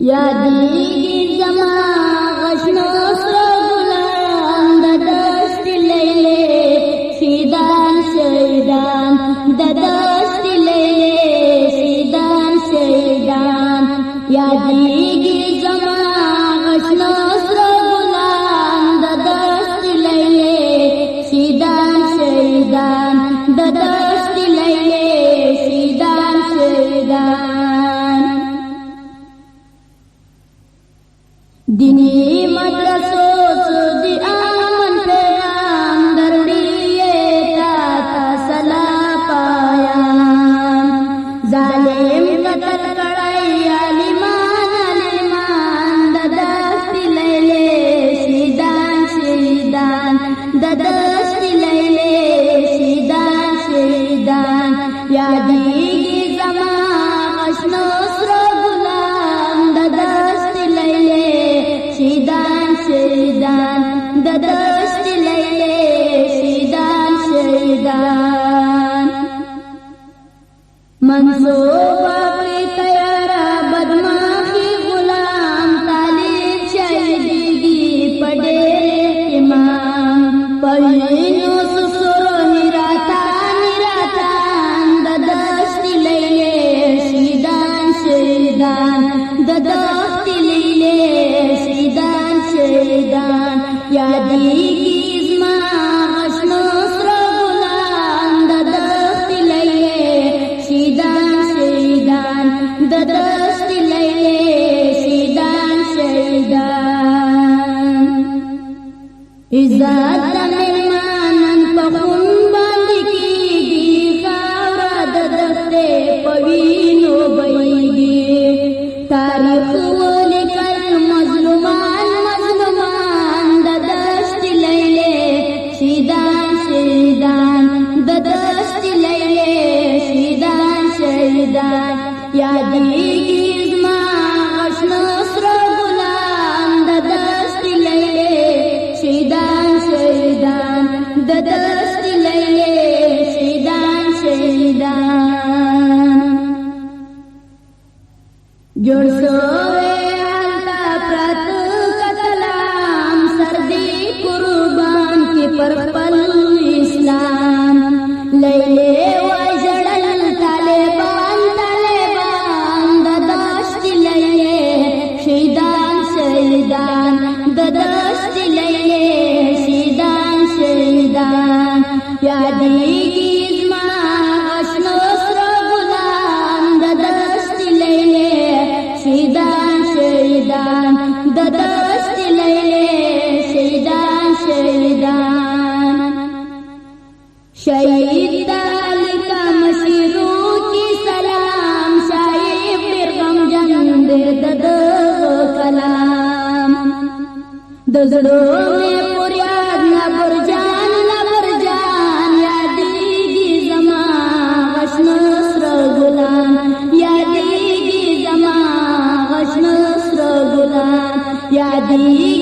یادیږي زما غشنو سره ګلان د دښتې لیلې شهیدان شهیدان د دښتې لیلې شهیدان شهیدان یادیږي زما غشنو سره ګلان د دښتې لیلې شهیدان شهیدان د دښتې لیلې شهیدان شهیدان دینی مدرسو دی آمن پیغام درڑیے تا سلا پایام ظالم قتل کڑائی علیمان علیمان ددستی لیلے شہیدان شہیدان ددستی لیلے شہیدان شہیدان یادیږي زما غشنو سره ګلان ددستی لیلے شهیدان شهیدان د دښتې لیلې شهیدان شهیدان منصوبه کړې تیاره بدماخي غلام طالب شهیدېږي په ډېر اهتمام په وینو سسرو نراتان د دښتې لیلې شهیدان شهیدان د دښتې لیلې شهیدان شهیدان یادیږي زما غشنو سره ګلان د دښتې لیلې شهیدان شهیدان د دښتې لیلې شهیدان شهیدان عزت د میلمانن په خون باندې کېږي خاوره د دښتې په وینو بهیږي تاریخ ولیکل مظلومان مظلومان د دښتې لیلې شهیدان شهیدان د دښتې لیلې شهیدان شهیدان یادیږي زما غشنو سره ګلان د دښتې لیلې شهیدان شهیدان د دښتې لیلې شهیدان شهیدان جوړ شوی هلته پراته قتلام سر دې قربان کې پر خپل اسلام لیلې وژړل طالبان طالبان د دښتې لیلې شهیدان شهیدان د دښتې لیلې شهیدان شهیدان یادیږي زما غشنو سره ګلان د دښتې لیلې شهیدان شهیدان د دښتې لیلې شهیدان شهیدان شهید دالکا مشیرو کی سلام شاید پیر غمجن دے د کلام د زړه مې فریاد نبر جان یادیږي زما غشنو سره ګلان یادیږي زما غشنو سره ګلان یادیږي